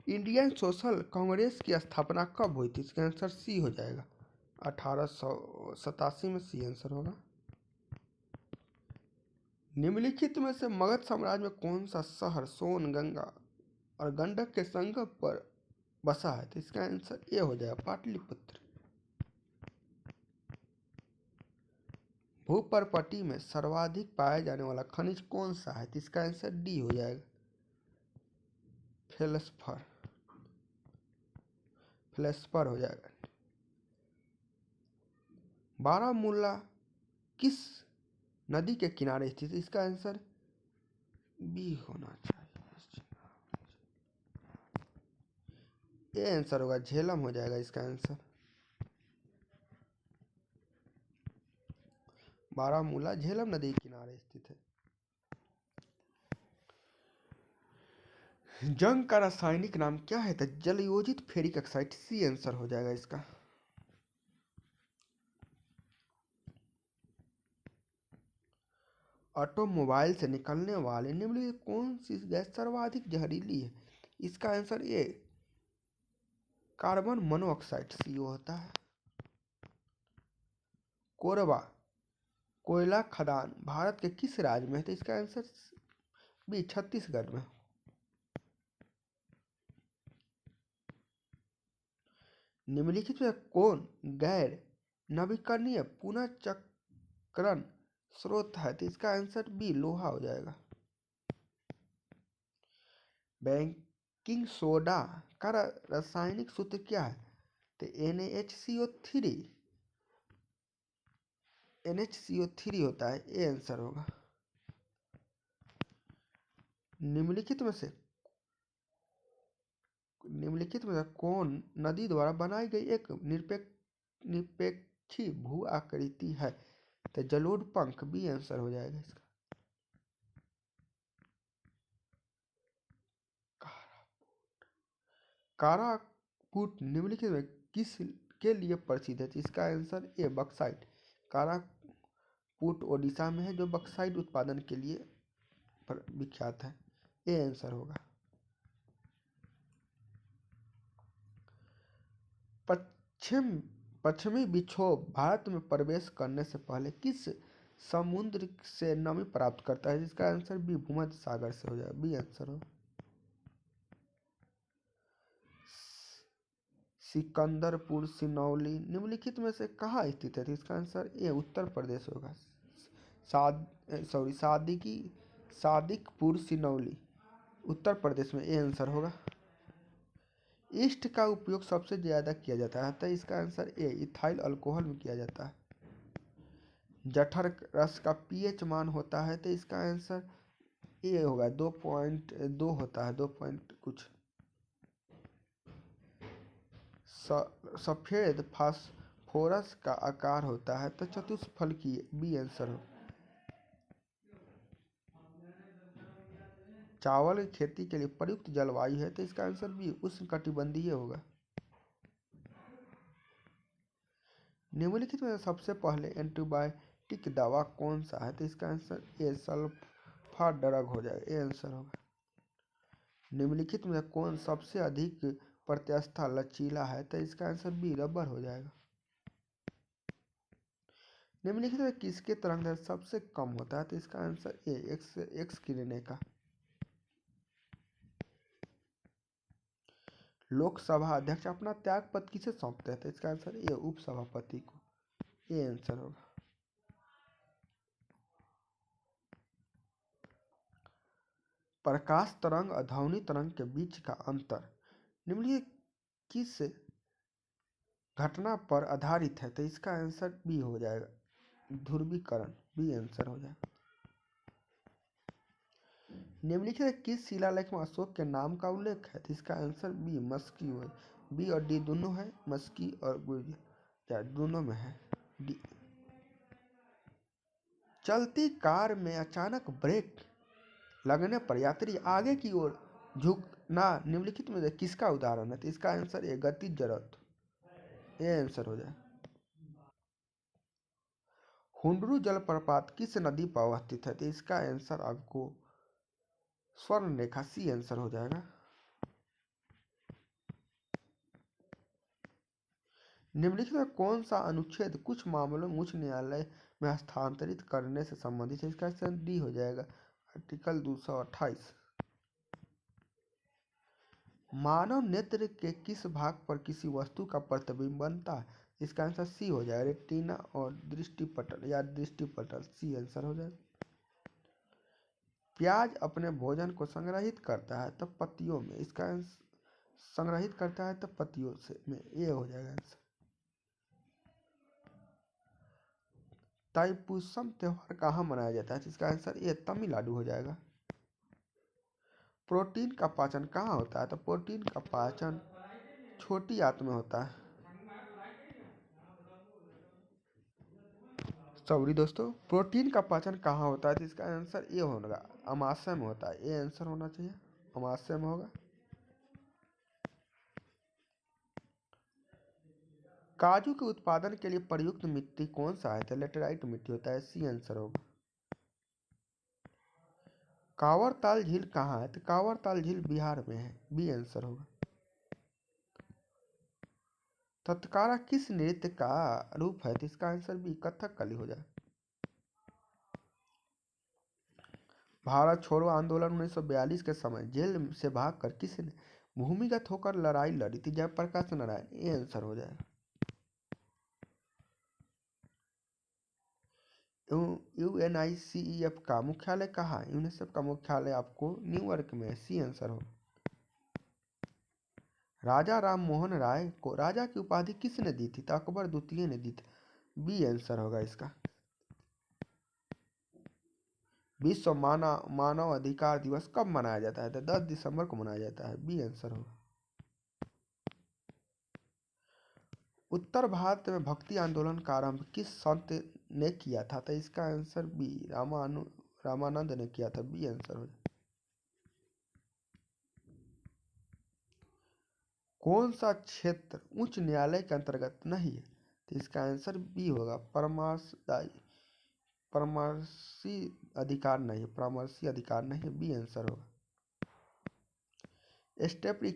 Indian social Congress की स्थापना कब हुई थी? इसका आंसर सी हो जाएगा, 1887 में सी आंसर होगा। निम्नलिखित में से मगध साम्राज्य में कौन सा शहर सोन, गंगा और गंडक के संगम पर बसा है? तो इसका आंसर ए हो जाएगा, पाटलिपुत्र। भूपर्पटी में सर्वाधिक पाया जाने वाला खनिज कौन सा है? तो इसका आंसर डी हो जाएगा, फेल्सफर। फेल्सफर हो जाएगा। बारामूला किस नदी के किनारे स्थित है? इसका आंसर बी होना चाहिए, ये आंसर होगा, झेलम हो जाएगा इसका आंसर। बारामूला झेलम नदी के किनारे स्थित है। जंग का रासायनिक नाम क्या है? तो जलयोजित फेरिक ऑक्साइड, सी आंसर हो जाएगा इसका। ऑटोमोबाइल से निकलने वाले निम्नलिखित कौन सी गैस सर्वाधिक जहरीली है? इसका answer A, carbon monoxide, CO होता है। कोरबा कोयला खदान भारत के किस राज्य में है? तो इसका आंसर बी, छत्तीसगढ़ में। निम्नलिखित में कौन गैर नवीकरणीय पुनः चक्रण स्रोत है? तो इसका आंसर बी, लोहा हो जाएगा। बेकिंग सोडा का रासायनिक सूत्र क्या है? तो NaHCO3, NHCO3 होता है, ये आंसर होगा। निम्नलिखित में से कौन नदी द्वारा बनाई गई एक निरपेक्षी भू आकृति है? तो जलोढ़ पंख, बी आंसर हो जाएगा इसका। कारापुट निम्नलिखित में किस के लिए प्रसिद्ध है? इसका आंसर ए, बक्साइट। कारापुट ओडिशा में है, जो बक्साइट उत्पादन के लिए विख्यात है, ये आंसर होगा। पश्चिमी विक्षोभ भारत में प्रवेश करने से पहले किस समुद्र से नमी प्राप्त करता है? इसका आंसर बी, भूमध्य सागर से हो जाएगा, बी आंसर हो। सिकंदरपुर सिनौली निम्नलिखित में से कहाँ स्थित है? इसका आंसर ए, उत्तर प्रदेश होगा। सादिकपुर सिनौली उत्तर प्रदेश में, ए आंसर होगा। ईस्ट का उपयोग सबसे ज्यादा किया जाता है, तो इसका आंसर ए, इथाइल अल्कोहल में किया जाता है। जठर रस का pH मान होता है, तो इसका आंसर ए होगा, 2.2 होता है, 2 पॉइंट कुछ। सफेद फास्फोरस का आकार होता है, तो चतुष्फलकीय, बी आंसर हो। चावल की खेती के लिए प्रयुक्त जलवायु है, तो इसका आंसर बी, उष्णकटिबंधीय होगा। निम्नलिखित में सबसे पहले एंटीबायोटिक दवा कौन सा है? तो इसका आंसर ए, सल्फा ड्रग हो जाएगा, ए आंसर होगा। निम्नलिखित में कौन सबसे अधिक प्रत्यास्थ लचीला है? तो इसका आंसर बी, रबर हो जाएगा। निम्नलिखित में किसके तरंग सबसे कम होता है? तो इसका आंसर ए, एक्स किरणें का। लोकसभा अध्यक्ष अपना त्याग पत्र किसे सौंपते हैं? तो इसका आंसर ए, उपसभापति को, ये आंसर होगा। प्रकाश तरंग और ध्वनि तरंग के बीच का अंतर निम्नलिखित किस घटना पर आधारित है? तो इसका आंसर बी हो जाएगा, ध्रुवीकरण, बी आंसर हो जाएगा। निम्नलिखित किस शिलालेख में अशोक के नाम का उल्लेख है? तो इसका आंसर बी, मस्की हो, बी और डी दोनों है, मस्की और गुर्जर दोनों में है, डी। चलती कार में अचानक ब्रेक लगने पर यात्री आगे की ओर झुकना निम्नलिखित में से किसका उदाहरण है? तो इसका आंसर ए, गतिज जड़त्व, ये आंसर हो जाए। हुंडरू जलप्रपात किस नदी पर अवस्थित है? तो इसका आंसर आपको स्वर्णरेखा, सी आंसर हो जाएगा। निम्नलिखित में कौन सा अनुच्छेद कुछ मामलों में उच्च न्यायालय में हस्तांतरित करने से संबंधित है? इसका आंसर डी हो जाएगा, आर्टिकल 228। मानव नेत्र के किस भाग पर किसी वस्तु का प्रतिबिंब बनता है? इसका आंसर सी हो जाएगा, रेटिना और दृष्टिपटल या दृष्टिपटल, सी आंसर हो जाएगा। प्याज अपने भोजन को संग्रहित करता है तब पत्तियों में, इसका संग्रहित करता है तब पत्तियों से में, ये हो जाएगा आंसर। तैपुसम त्योहार कहाँ मनाया जाता है? इसका आंसर ये तमिलनाडु हो जाएगा। प्रोटीन का पाचन कहाँ होता है? तो प्रोटीन का पाचन छोटी आंत में होता है। सॉरी दोस्तों, प्रोटीन का पाचन कहाँ होता है? तो इसका आंसर ये होगा, अमाशय में होता है। ये आंसर होना चाहिए, अमाशय में होगा। काजू के उत्पादन के लिए प्रयुक्त मिट्टी कौन सा है? तो लेटेराइट मिट्टी होता है, सी आंसर होगा। कांवर ताल झील कहाँ है? तो कांवर ताल झील बिहार में है, बी आंसर होगा। तत्कारा किस नृत्य का रूप है? तो इसका आंसर बी, कथकली हो जाए। भारत छोड़ो आंदोलन 1942 के समय जेल से भागकर किसने भूमिगत होकर लड़ाई लड़ी थी? जयप्रकाश नारायण, ये आंसर हो जाएगा। यूएनआईसीईएफ का मुख्यालय कहाँ है? यूनिसेफ का मुख्यालय आपको न्यूयॉर्क में है, सी आंसर हो। राजा राम मोहन राय को राजा की उपाधि किसने दी थी? तो अकबर द्वितीय ने दी थी, बी आंसर होगा इसका। विश्व मानव अधिकार दिवस कब मनाया जाता है? तो 10 दिसंबर को मनाया जाता है, बी आंसर होगा। उत्तर भारत में भक्ति आंदोलन का आरंभ किस संत ने किया था? तो इसका आंसर बी, रामानंद ने किया था, बी आंसर हो। कौन सा क्षेत्र उच्च न्यायालय के अंतर्गत नहीं है? तो इसका आंसर बी होगा, परामर्शी अधिकार नहीं, परामर्शी अधिकार नहीं, बी आंसर होगा। स्टेपी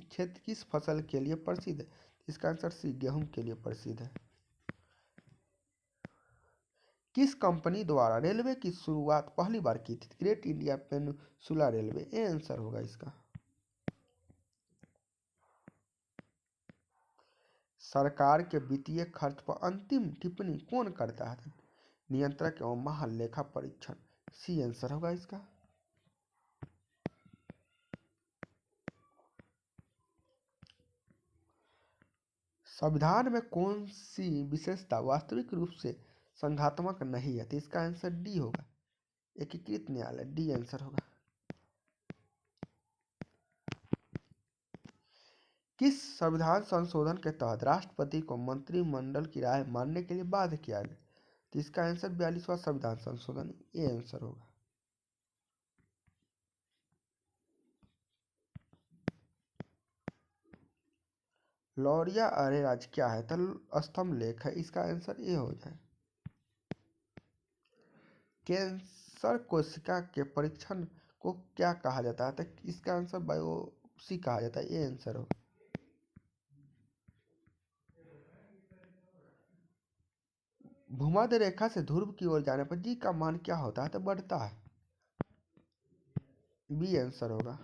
क्षेत्र किस फसल के लिए प्रसिद्ध है? इसका आंसर सी, गेहूं के लिए प्रसिद्ध है। किस कंपनी द्वारा रेलवे की शुरुआत पहली बार की थी? ग्रेट इंडिया पेनिनसुला रेलवे, ये आंसर होगा इसका। सरकार के वित्तीय खर्च पर अंतिम टिप्पणी कौन करता है? नियंत्रक एवं महालेखा परीक्षण, सी आंसर होगा इसका। संविधान में कौन सी विशेषता वास्तविक रूप से संघात्मक नहीं है? तो इसका आंसर डी होगा, एकीकृत न्यायालय, डी आंसर होगा। किस संविधान संशोधन के तहत राष्ट्रपति को मंत्रिमंडल की राय मानने के लिए बाध्य किया गया? तो इसका आंसर 42वां संविधान संशोधन, ये आंसर होगा। लौरिया अरेराज क्या है? तो स्तंभ लेख है, इसका आंसर ये हो जाए। कैंसर कोशिका के परीक्षण को क्या कहा जाता है? तो इसका आंसर बायोप्सी कहा जाता है, ये आंसर हो। भूमध्य रेखा से ध्रुव की ओर जाने पर जी का मान क्या होता है? तो बढ़ता है, बी आंसर होगा।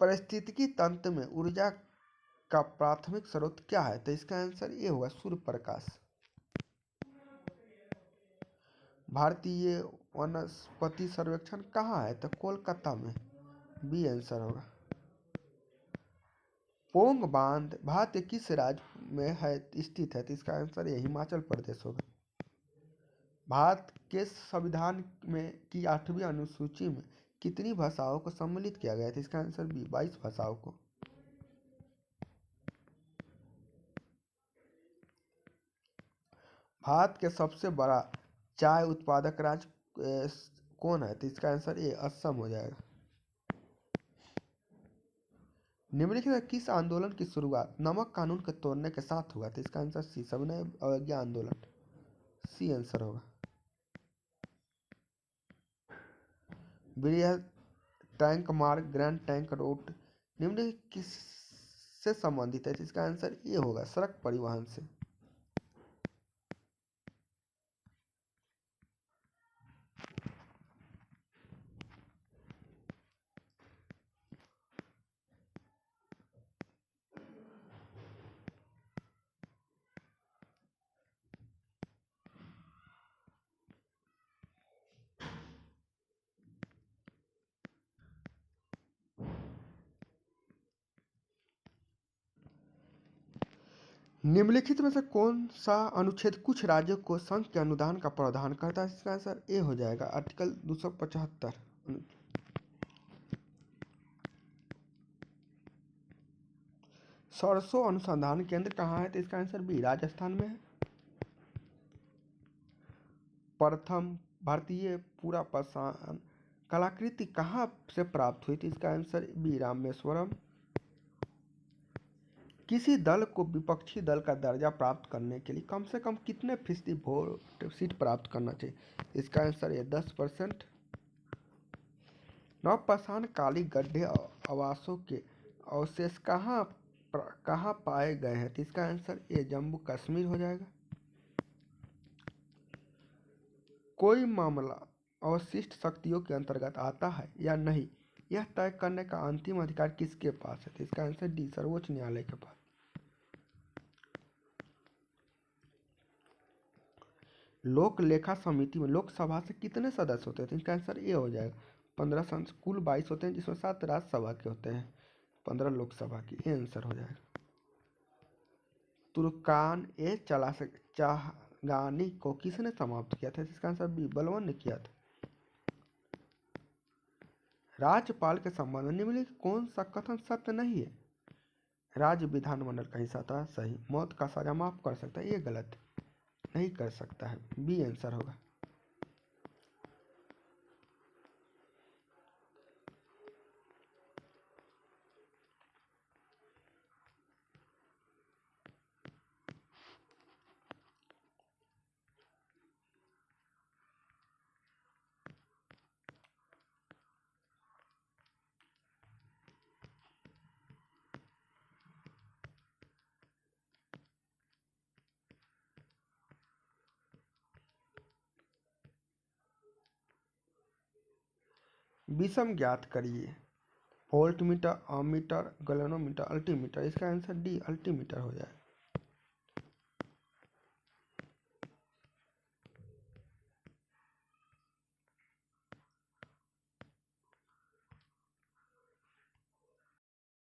पारिस्थितिकी तंत्र में ऊर्जा का प्राथमिक स्रोत क्या है? तो इसका आंसर ये होगा, सूर्य प्रकाश। भारतीय वनस्पति सर्वेक्षण कहाँ है? तो कोलकाता में, बी आंसर होगा। पोंग बांध भारत के किस राज्य में है स्थित है? तो इसका आंसर ये हिमाचल प्रदेश होगा। भारत के संविधान में की 8वीं अनुसूची में कितनी भाषाओं को सम्मिलित किया गया था? इसका आंसर बी, 22 भाषाओं को। भारत के सबसे बड़ा चाय उत्पादक राज्य कौन है? तो इसका आंसर ये असम हो जाएगा। निम्नलिखित में किस आंदोलन की शुरुआत नमक कानून के तोड़ने के साथ हुआ? तो इसका आंसर सी, सविनय अवज्ञा आंदोलन, सी आंसर होगा। टैंक मार्ग, ग्रैंड टैंक रोड निम्नलिखित किससे संबंधित है? तो इसका आंसर ये होगा, सड़क परिवहन से। निम्नलिखित में से कौन सा अनुच्छेद कुछ राज्यों को संघ के अनुदान का प्रावधान करता है? इसका आंसर ए हो जाएगा, आर्टिकल 275। सरसों अनुसंधान केंद्र कहाँ है? तो इसका आंसर बी, राजस्थान में है। प्रथम भारतीय पूरा पाषाण कलाकृति कहाँ से प्राप्त हुई थी? इसका आंसर बी, रामेश्वरम। किसी दल को विपक्षी दल का दर्जा प्राप्त करने के लिए कम से कम कितने फीसदी वोट सीट प्राप्त करना चाहिए? इसका आंसर है 10%। नवपाषाण कालीन गड्ढे आवासों के अवशेष कहाँ पाए गए हैं? तो इसका आंसर ए, जम्मू कश्मीर हो जाएगा। कोई मामला अवशिष्ट शक्तियों के अंतर्गत आता है या नहीं, यह तय करने का अंतिम अधिकार किसके पास है? तो इसका आंसर डी, सर्वोच्च न्यायालय के पास। लोक लेखा समिति में लोकसभा से कितने सदस्य होते हैं? तो इसका आंसर ए हो जाएगा, 15 सदस्य। कुल 22 होते हैं, जिसमें 7 राज्यसभा के होते हैं, 15 लोकसभा की। ये आंसर हो जाएगा। तुर्कान ए चाहगानी को किसने समाप्त किया था? इसका आंसर बी, बलबन ने किया था। राज्यपाल के संबंध में निम्नलिखित कौन सा कथन सत्य नहीं है? राज्य विधानमंडल का हिस्सा था, सही। मौत का सजा माफ कर सकता है, ये गलत, नहीं कर सकता है, बी आंसर होगा। विषम ज्ञात करिए। Voltmeter, ammeter, galvanometer, altimeter. इसका आंसर डी, अल्टीमीटर हो जाए।